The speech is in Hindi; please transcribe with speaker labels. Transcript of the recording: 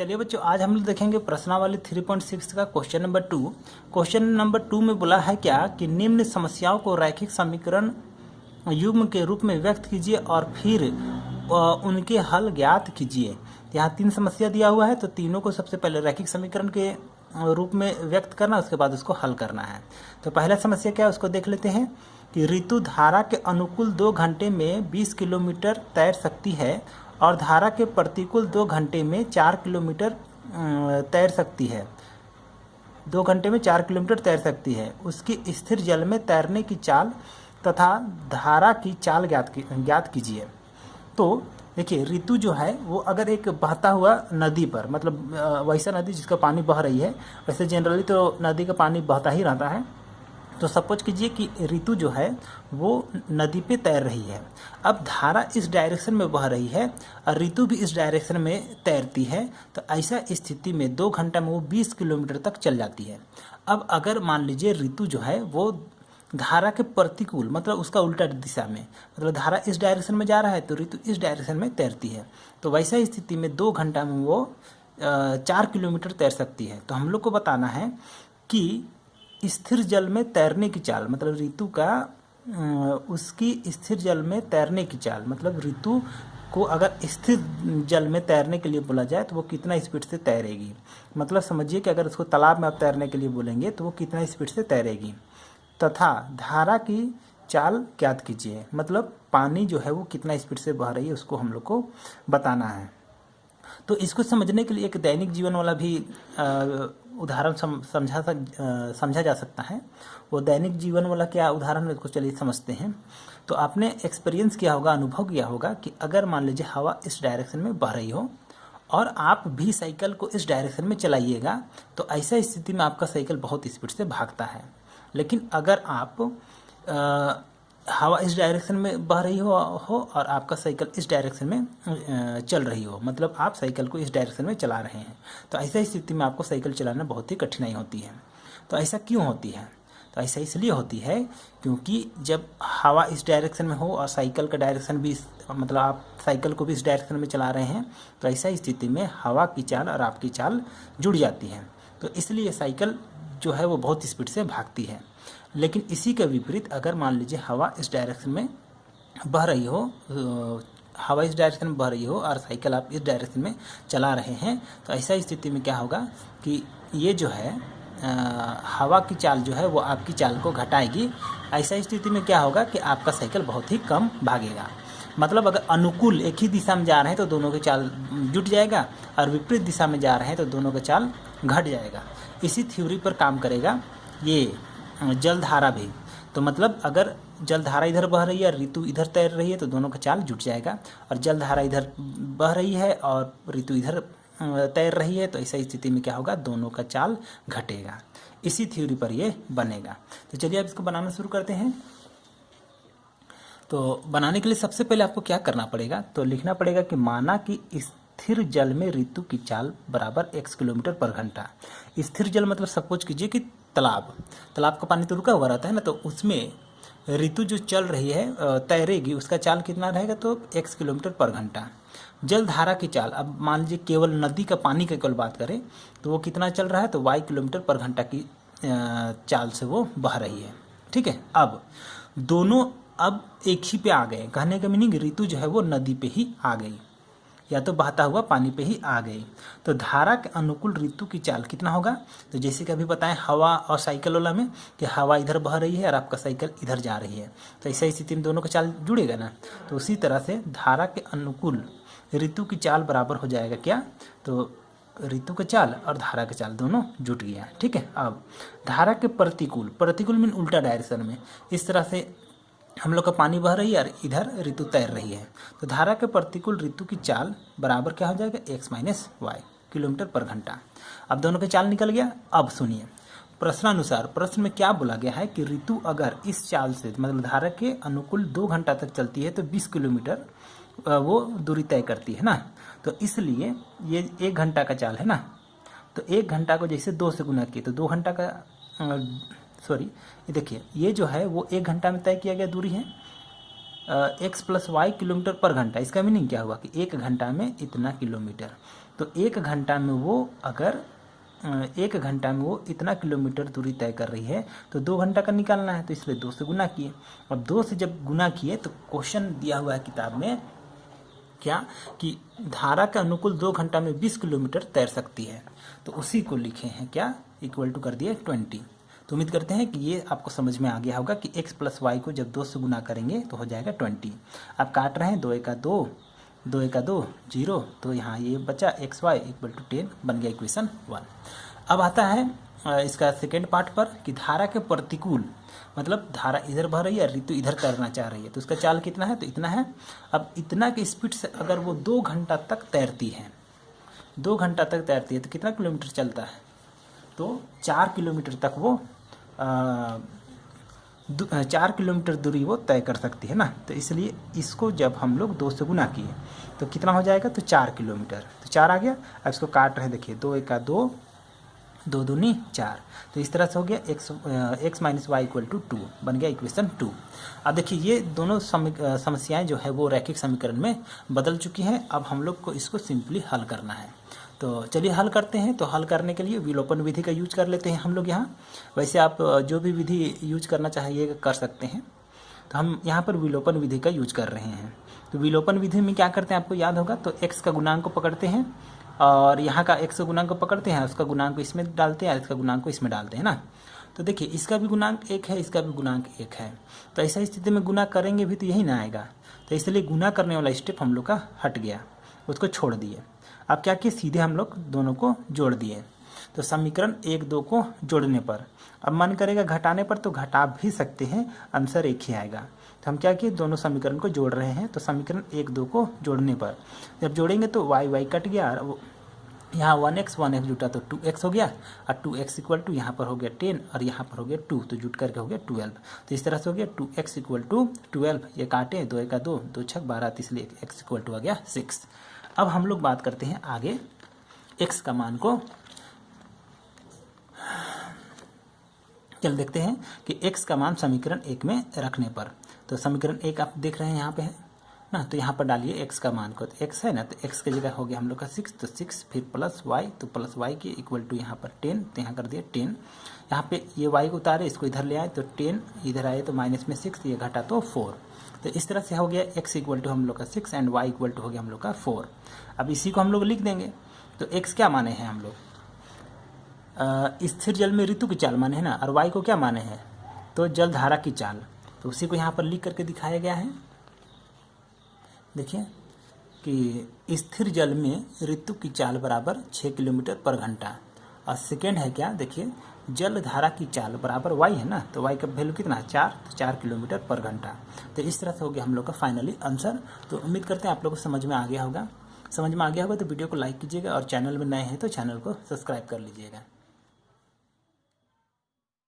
Speaker 1: चलिए बच्चों, आज हम लोग देखेंगे प्रश्नावली 3.6 का क्वेश्चन नंबर 2। क्वेश्चन नंबर 2 में बोला है क्या कि निम्न समस्याओं को रैखिक समीकरण युग्म के रूप में व्यक्त कीजिए और फिर उनके हल ज्ञात कीजिए। यहाँ 3 समस्या दिया हुआ है, तो तीनों को सबसे पहले रैखिक समीकरण के रूप में व्यक्त करना, उसके बाद उसको हल करना है। तो पहला समस्या क्या है उसको देख लेते हैं कि ऋतु धारा के अनुकूल 2 घंटे में 20 किलोमीटर तैर सकती है और धारा के प्रतिकूल 2 घंटे में 4 किलोमीटर तैर सकती है। 2 घंटे में 4 किलोमीटर तैर सकती है। उसकी स्थिर जल में तैरने की चाल तथा धारा की चाल ज्ञात कीजिए। तो देखिए, ऋतु जो है वो अगर एक बहता हुआ नदी पर, मतलब वैसा नदी जिसका पानी बह रही है, वैसे जनरली तो नदी का पानी बहता ही रहता है। तो सपोज कीजिए कि ऋतु जो है वो नदी पे तैर रही है। अब धारा इस डायरेक्शन में बह रही है और ऋतु भी इस डायरेक्शन में तैरती है। तो ऐसा स्थिति में 2 घंटा में वो 20 किलोमीटर तक चल जाती है। अब अगर मान लीजिए ऋतु जो है वो धारा के प्रतिकूल, मतलब उसका उल्टा दिशा में, मतलब धारा इस डायरेक्शन में जा रहा है तो ऋतु इस डायरेक्शन में तैरती है। तो वैसा स्थिति में 2 घंटा में वो 4 किलोमीटर तैर सकती है। तो हम लोग को बताना है कि स्थिर जल में तैरने की चाल, मतलब ऋतु का उसकी स्थिर जल में तैरने की चाल, मतलब ऋतु को अगर स्थिर जल में तैरने के लिए बोला जाए तो वो कितना स्पीड से तैरेगी। मतलब समझिए कि अगर उसको तालाब में आप तैरने के लिए बोलेंगे तो वो कितना स्पीड से तैरेगी। तथा धारा की चाल ज्ञात कीजिए, मतलब पानी जो है वो कितना स्पीड से बह रही है उसको हम लोग को बताना है। तो इसको समझने के लिए एक दैनिक जीवन वाला भी उदाहरण समझा जा सकता है। वो दैनिक जीवन वाला क्या उदाहरण है उसको चलिए समझते हैं। तो आपने एक्सपीरियंस किया होगा, अनुभव किया होगा कि अगर मान लीजिए हवा इस डायरेक्शन में बह रही हो और आप भी साइकिल को इस डायरेक्शन में चलाइएगा, तो ऐसा स्थिति में आपका साइकिल बहुत स्पीड से भागता है। लेकिन अगर आप हवा इस डायरेक्शन में बह रही हो और आपका साइकिल इस डायरेक्शन में चल रही हो, मतलब आप साइकिल को इस डायरेक्शन में चला रहे हैं, तो ऐसा स्थिति में आपको साइकिल चलाना बहुत ही कठिनाई होती है। तो ऐसा क्यों होती है? तो ऐसा इसलिए होती है क्योंकि जब हवा इस डायरेक्शन में हो और साइकिल का डायरेक्शन भी मतलब आप साइकिल को भी इस डायरेक्शन में चला रहे हैं, तो ऐसा स्थिति में हवा की चाल और आपकी चाल जुड़ जाती है। तो इसलिए साइकिल जो है वो बहुत स्पीड से भागती है। लेकिन इसी के विपरीत अगर मान लीजिए हवा इस डायरेक्शन में बह रही हो, हवा इस डायरेक्शन में बह रही हो और साइकिल आप इस डायरेक्शन में चला रहे हैं, तो ऐसा स्थिति में क्या होगा कि ये जो है हवा की चाल जो है वो आपकी चाल को घटाएगी। ऐसा स्थिति में क्या होगा कि आपका साइकिल बहुत ही कम भागेगा। मतलब अगर अनुकूल एक ही दिशा में जा रहे हैं तो दोनों की चाल जुट जाएगा और विपरीत दिशा में जा रहे हैं तो दोनों का चाल घट जाएगा। इसी थ्योरी पर काम करेगा ये जलधारा भी। तो मतलब अगर जलधारा इधर बह रही है और ऋतु इधर तैर रही है तो दोनों का चाल जुट जाएगा, और जलधारा इधर बह रही है और ऋतु इधर तैर रही है तो ऐसा स्थिति में क्या होगा, दोनों का चाल घटेगा। इसी थ्योरी पर ये बनेगा। तो चलिए अब इसको बनाना शुरू करते हैं। तो बनाने के लिए सबसे पहले आपको क्या करना पड़ेगा, तो लिखना पड़ेगा कि माना कि स्थिर जल में ऋतु की चाल बराबर x किलोमीटर पर घंटा। स्थिर जल मतलब सपोज कीजिए कि तालाब का पानी तो रुका हुआ रहता है ना, तो उसमें ऋतु जो चल रही है तैरेगी, उसका चाल कितना रहेगा, तो x किलोमीटर पर घंटा। जल धारा की चाल, अब मान लीजिए केवल नदी का पानी की केवल बात करें तो वो कितना चल रहा है, तो y किलोमीटर पर घंटा की चाल से वो बह रही है। ठीक है, अब दोनों अब एक ही पे आ गए। कहने का मीनिंग ऋतु जो है वो नदी पे ही आ गई या तो बहता हुआ पानी पे ही आ गई। तो धारा के अनुकूल ऋतु की चाल कितना होगा, तो जैसे कि अभी बताएं हवा और साइकिल वाला में कि हवा इधर बह रही है और आपका साइकिल इधर जा रही है, तो ऐसा स्थिति में दोनों का चाल जुड़ेगा ना। तो उसी तरह से धारा के अनुकूल ऋतु की चाल बराबर हो जाएगा क्या, तो ऋतु का चाल और धारा का चाल दोनों जुट गया। ठीक है, अब धारा के प्रतिकूल मीन उल्टा डायरेक्शन में, इस तरह से हम लोग का पानी बह रही है और इधर ऋतु तैर रही है, तो धारा के प्रतिकूल ऋतु की चाल बराबर क्या हो जाएगा, x माइनस वाई किलोमीटर पर घंटा। अब दोनों का चाल निकल गया। अब सुनिए प्रश्नानुसार, प्रश्न में क्या बोला गया है कि ऋतु अगर इस चाल से मतलब धारा के अनुकूल 2 घंटा तक चलती है तो 20 किलोमीटर वो दूरी तय करती है ना। तो इसलिए ये 1 घंटा का चाल है ना, तो 1 घंटा को जैसे 2 से गुना किए तो 2 घंटा का सॉरी ये देखिए, ये जो है वो 1 घंटा में तय किया गया दूरी है x प्लस वाई किलोमीटर पर घंटा। इसका मीनिंग क्या हुआ कि 1 घंटा में इतना किलोमीटर। तो 1 घंटा में वो अगर 1 घंटा में वो इतना किलोमीटर दूरी तय कर रही है तो 2 घंटा का निकालना है, तो इसलिए 2 से गुना किए। और 2 से जब गुना किए तो क्वेश्चन दिया हुआ है किताब में क्या कि धारा के अनुकूल 2 घंटा में 20 किलोमीटर तैर सकती है, तो उसी को लिखे हैं क्या, इक्वल टू कर दिए 20। तो उम्मीद करते हैं कि ये आपको समझ में आ गया होगा कि x प्लस वाई को जब 2 से गुना करेंगे तो हो जाएगा 20। आप काट रहे हैं 2 एका 2, 2 एका 2 0, तो यहाँ ये बचा एक्स वाई इक्वल टू 10 बन गया इक्वेशन 1। अब आता है इसका सेकेंड पार्ट पर कि धारा के प्रतिकूल, मतलब धारा इधर बह रही है, ऋतु इधर तैरना चाह रही है, तो उसका चाल कितना है, तो इतना है। अब इतना की स्पीड से अगर वो 2 घंटा तक तैरती है, 2 घंटा तक तैरती है तो कितना किलोमीटर चलता है, तो 4 किलोमीटर तक वो 4 किलोमीटर दूरी वो तय कर सकती है ना। तो इसलिए इसको जब हम लोग 2 से गुना किए तो कितना हो जाएगा, तो 4 किलोमीटर, तो 4 आ गया। अब इसको काट रहे हैं, देखिए 2 एका 2, 2 दूनी 4, तो इस तरह से हो गया x minus y equal to 2 बन गया इक्वेशन 2। अब देखिए ये दोनों समस्याएं जो है वो रैखिक समीकरण में बदल चुकी हैं। अब हम लोग को इसको सिंपली हल करना है, तो चलिए हल करते हैं। तो हल करने के लिए विलोपन विधि का यूज कर लेते हैं हम लोग यहाँ। वैसे आप जो भी विधि यूज करना चाहिए कर सकते हैं, तो हम यहाँ पर विलोपन विधि का यूज कर रहे हैं। तो विलोपन विधि में क्या करते हैं आपको याद होगा, तो x का गुणांक को पकड़ते हैं और यहाँ का x का गुणांक को पकड़ते हैं, उसका गुणांक को इसमें डालते हैं, इसका गुणांक को इसमें डालते हैं ना। तो देखिए इसका भी गुणांक 1 है, इसका भी गुणांक 1 है, तो ऐसा स्थिति में गुना करेंगे भी तो यही ना आएगा, तो इसलिए गुना करने वाला स्टेप हम लोग का हट गया, उसको छोड़ दिए। अब क्या किए, सीधे हम लोग दोनों को जोड़ दिए। तो समीकरण 1 2 को जोड़ने पर, अब मन करेगा घटाने पर तो घटा भी सकते हैं, आंसर एक ही आएगा। तो हम क्या किए, दोनों समीकरण को जोड़ रहे हैं। तो समीकरण 1 2 को जोड़ने पर जब जोड़ेंगे तो वाई वाई कट गया, यहाँ 1x जुटा तो 2x हो गया, और 2x इक्वल टू यहाँ पर हो गया 10 और यहाँ पर हो गया 2, तो जुट करके हो गया 12। तो इस तरह से हो गया 2x इक्वल टू 12, ये काटे 2 एका 2, 2 छक 12, तो इसलिए x इक्वल टू आ गया 6। अब हम लोग बात करते हैं आगे x का मान को। चल देखते हैं कि x का मान समीकरण 1 में रखने पर, तो समीकरण 1 आप देख रहे हैं यहाँ पे है ना, तो यहाँ पर डालिए x का मान को, तो x है ना, तो x की जगह हो गया हम लोग का 6, तो 6 फिर प्लस y, तो प्लस y के इक्वल टू यहाँ पर 10, तो यहाँ कर दिया 10। यहाँ पे ये y को उतारे, इसको इधर ले आए तो 10, इधर आए तो माइनस में 6, ये घटा तो 4। तो इस तरह से हो गया x इक्वल टू हम लोग का 6 एंड y इक्वल टू हो गया हम लोग का 4। अब इसी को हम लोग लिख देंगे। तो x क्या माने हैं हम लोग, स्थिर जल में ऋतु की चाल माने है ना, और y को क्या माने हैं, तो जल धारा की चाल। तो उसी को यहाँ पर लिख करके दिखाया गया है। देखिए कि स्थिर जल में ऋतु की चाल बराबर 6 किलोमीटर पर घंटा, और सेकेंड है क्या, देखिए जल धारा की चाल बराबर y है ना, तो y का वैल्यू कितना है 4, तो 4 किलोमीटर पर घंटा। तो इस तरह से हो गया हम लोग का फाइनली आंसर। तो उम्मीद करते हैं आप लोगों को समझ में आ गया होगा। समझ में आ गया होगा तो वीडियो को लाइक कीजिएगा, और चैनल में नए हैं तो चैनल को सब्सक्राइब कर लीजिएगा।